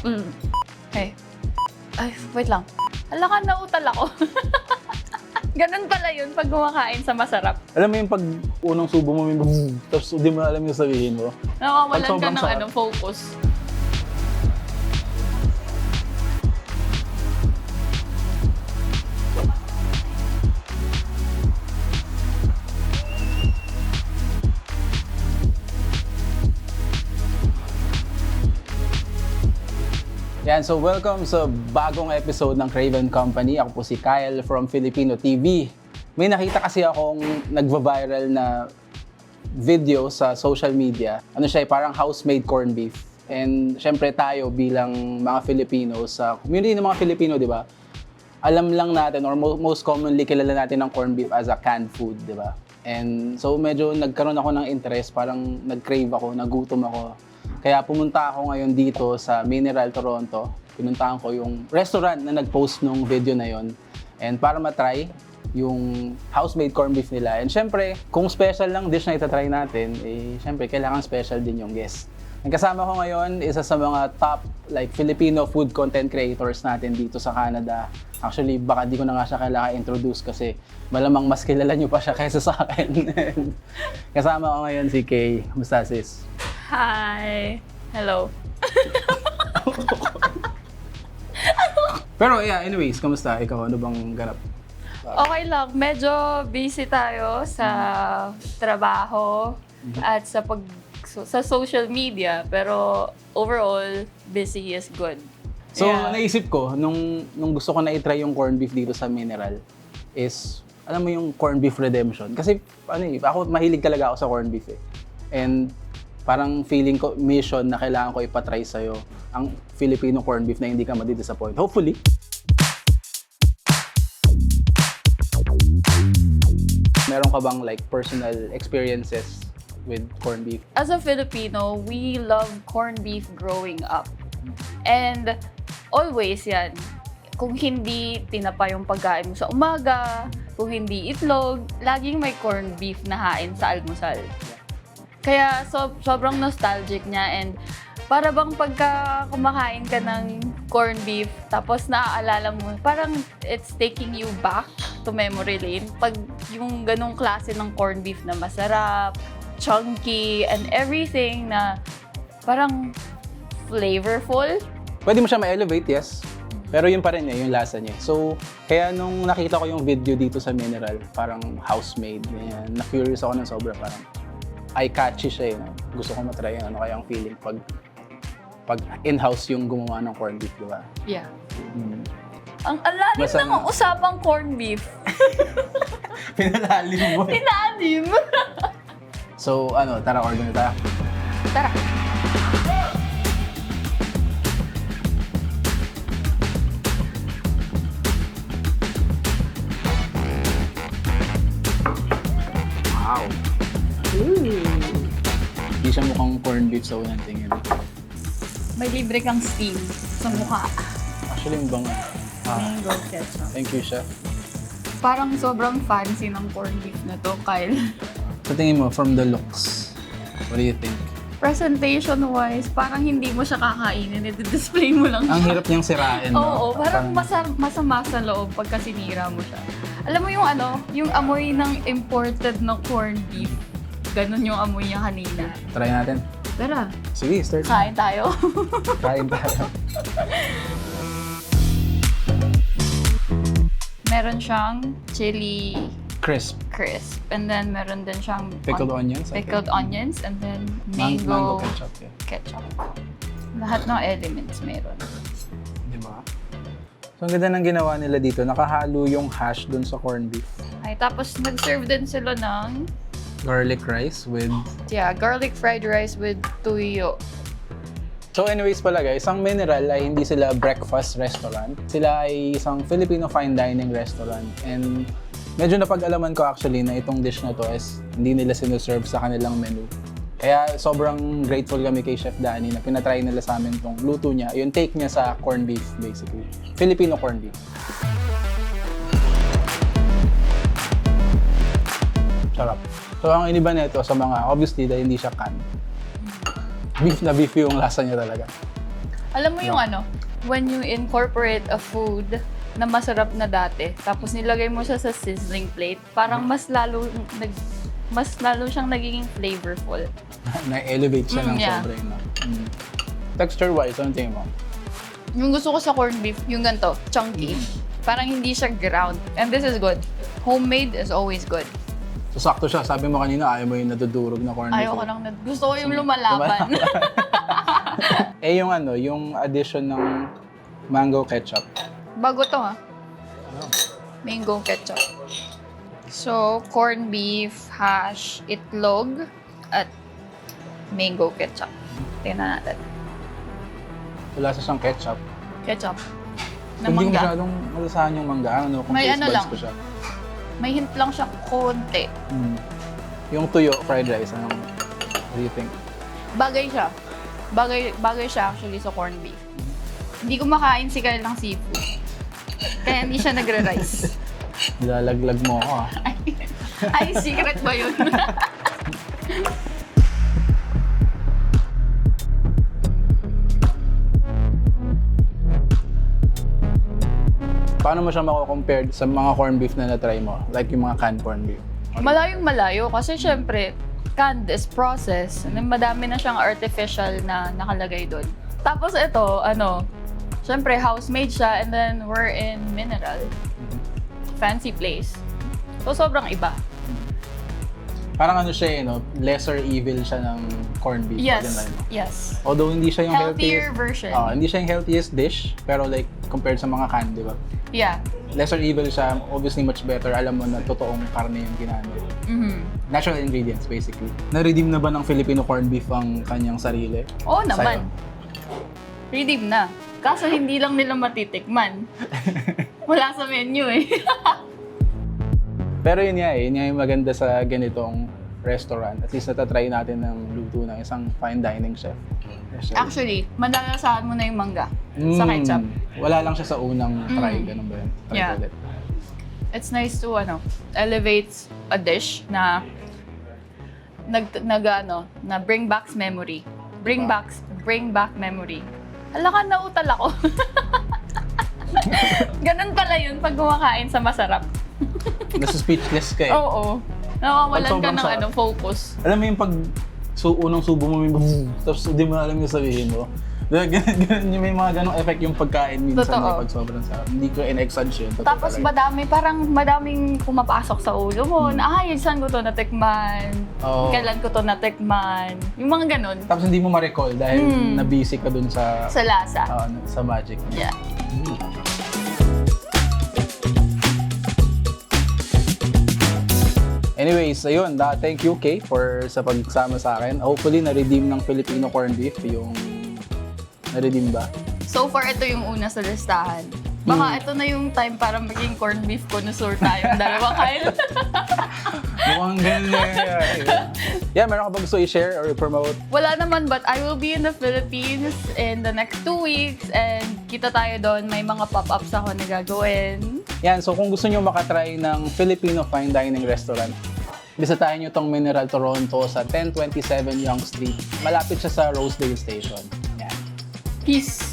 Okay. Ay, wait lang. Hala ka, nautal ako. Ganun pala yun pag kumakain sa masarap. Alam mo yung pag unang subo mo, tapos hindi mo alam yung sabihin mo. Nakawalan ka sobrang ng sarap. focus. Yan, so welcome sa bagong episode ng Craven Company. Ako po si Kyle from Filipino TV. May nakita kasi akong nagva-viral na video sa social media. Ano siya, parang house-made corned beef. And syempre tayo bilang mga Filipino, sa community ng mga Filipino, di ba? Alam lang natin or most commonly kilala natin ng corned beef as a canned food, di ba? And so medyo nagkaroon ako ng interest, parang nag-crave ako, nagutom ako. Kaya pumunta ako ngayon dito sa Mineral, Toronto. Pinuntahan ko yung restaurant na nag-post nung video na yon. And para matry yung house-made corned beef nila. And syempre, kung special lang dish na itatry natin, eh syempre kailangan special din yung guest. Ang kasama ko ngayon, isa sa mga top like Filipino food content creators natin dito sa Canada. Actually, baka di ko na nga siya kailangan introduce kasi malamang mas kilala nyo pa siya kaysa sa akin. Kasama ko ngayon si Kay. Kumusta sis? Hi! Hello. Pero yeah, anyways, kamusta? Ikaw, ano bang ganap? Okay lang. Medyo busy tayo sa trabaho at sa social media. Pero overall, busy is good. So, Yeah. naisip ko, nung gusto ko na i-try yung corned beef dito sa Mineral, is, alam mo yung corned beef redemption. Kasi, ako mahilig talaga ako sa corned beef eh. And, parang feeling ko, mission na kailangan ko ipatry sa'yo ang Filipino corned beef na hindi ka madi-disappoint. Hopefully. Meron ka bang like personal experiences with corned beef? As a Filipino, we love corned beef growing up. And always yan, kung hindi tinapa yung pagkain mo sa umaga, kung hindi itlog, laging may corned beef na hain sa almusal. Kaya sobrang nostalgic niya and para bang pagka kumakain ka ng corned beef tapos naaalala mo, parang it's taking you back to memory lane. Pag yung ganong klase ng corned beef na masarap, chunky, and everything na parang flavorful. Pwede mo siya ma-elevate, yes. Pero yun pa rin yung lasa niya. So, kaya nung nakita ko yung video dito sa Mineral, parang house-made, ganyan. Na-curious ako ng sobra, parang eye-catchy siya yun. Gusto ko matry yun. Ano kaya ang feeling pag in-house yung gumawa ng corned beef, di ba? Yeah. Hmm. Ang alalim Basta ng usapang corned beef. Pinalalim mo. Tinalim. So, tara, order na tayo. Tara. Wow! Hindi siya mukhang corned beef sa unang tingin. May libre kang steam sa mukha. Actually, yung bang... Mango ketchup. Thank you, chef. Parang sobrang fancy ng corned beef na to, Kyle. Sa tingin mo, from the looks, what do you think? Presentation-wise, parang hindi mo siya kakainin. I-display mo lang Ang siya. hirap niyang sirain, no? Oo, parang masama sa loob pagka sinira mo siya. Alam mo yung amoy ng imported na corned beef. Ganon yung amoy niya kanina. Try natin. Tara, Sige, start. kain tayo. Kain tayo. Meron siyang chili Crisp. crisp. And then meron din siyang Pickled onions. I pickled think. onions. And then Mango mango ketchup, yeah. ketchup. Lahat ng elements meron. Di ba? So, ang ganda ng ginawa nila dito. Nakahalo yung hash dun sa corned beef. Ay, tapos nag-serve din sila ng Garlic rice with... garlic fried rice with tuyo. So anyways pala guys, ang Mineral ay hindi sila breakfast restaurant. Sila ay isang Filipino fine dining restaurant. And medyo napag-alaman ko actually na itong dish na to is hindi nila sinuserve sa kanilang menu. Kaya sobrang grateful kami kay Chef Danny na pinatry nila sa amin itong luto niya. Yung take niya sa corned beef basically. Filipino corned beef. Sarap. So ang iniba nito sa mga, obviously dahil hindi siya canned. Beef na beef yung lasa niya talaga. Alam mo yung ano, when you incorporate a food na masarap na dati, tapos nilagay mo siya sa sizzling plate, parang mas lalo siyang nagiging flavorful. Na-elevate siya ng Yeah. sobra yun. Texture-wise, ano tingin mo? Yung gusto ko sa corned beef, yung ganito, chunky. Parang hindi siya ground. And this is good. Homemade is always good. So, sakto siya. Sabi mo kanina, ayaw mo yung nadudurog na corned beef. Ayoko lang gusto ko yung lumalaban. Yung ano, yung addition ng mango ketchup. Bago to ha. Mango ketchup. So, corned beef, hash, itlog, at mango ketchup. Tingnan natin. Wala sa siyang ketchup. Ketchup. Na Hindi ko mangga. masyadong malasahan yung mangga. Ano, kung May taste ano buds lang. ko siya. May hint lang siya konti. Yung tuyo, fried rice, what do you think? Bagay siya. Bagay siya actually sa corned beef. Hindi ko makain si Kyle ng seafood. Kaya hindi siya nagre-rice. Nilalaglag mo ako Ay, secret ba yun? Paano mo siya mako-compare sa mga corned beef na na-try mo? Like yung mga canned corned beef? Malayong malayo kasi syempre, canned is processed. And then madami na siyang artificial na nakalagay doon. Tapos ito, syempre house-made siya and then we're in mineral. Fancy place. So sobrang iba. Parang ano siya lesser evil siya ng corned beef. Yes. Although hindi siya yung Healthier healthiest. version. Hindi siya yung healthiest dish, pero like compared sa mga canned, di ba? Yeah. Lesser evil siya, obviously much better. Alam mo na totoong karne yung ginamit. Natural ingredients basically. Na-redeem na ba ng Filipino corned beef ang kanyang sarili? Oo naman. Sa'yo? Redeem na. Kaso hindi lang nila matitikman. Wala sa menu eh. Pero yun nga yung maganda sa ganitong restaurant. At least natatry natin ng luto ng isang fine dining chef. Actually, malalasahan mo na yung mangga sa ketchup. Wala lang siya sa unang try, ganun ba yun? Try Yeah. ulit. It's nice to elevates a dish na na bring back memory. Bring back memory. Hala ka, nautal ako. Ganun pala yun pag kumakain sa masarap. Nasa speechless ka eh. Oo. Nakawalan Pag ka sobrang ng sarap. focus. Alam mo yung pag unang subo mo, tapos hindi mo alam yung sabihin mo. Ganun, may mga ganong effect yung pagkain minsan Totoo. pag sobrang sarap. Hindi ko in-exage yun. Totoo Tapos talaga. madaming pumapasok sa ulo mo na, saan ko to natikman? Oo. Kailan ko to natikman? Yung mga ganun. Tapos hindi mo ma-recall dahil na-busy ka dun sa Sa lasa. sa magic. Yeah. Anyways, ayun, thank you Kay for sa pagsama sa akin. Hopefully na-redeem ng Filipino corned beef yung na-redeem ba? So far, ito yung una sa listahan. Baka ito na yung time para maging corned beef connoisseur tayong dalawa, Kyle. Mukhang ganun na Yeah, meron ka ba gusto i-share or promote? Wala naman, but I will be in the Philippines in the next 2 weeks and kita tayo doon. May mga pop-ups ako na gagawin. Yan, so kung gusto nyo makatry ng Filipino fine dining restaurant, bisitahin nyo tong Mineral Toronto sa 1027 Yonge Street. Malapit siya sa Rosedale Station. Yan. Peace!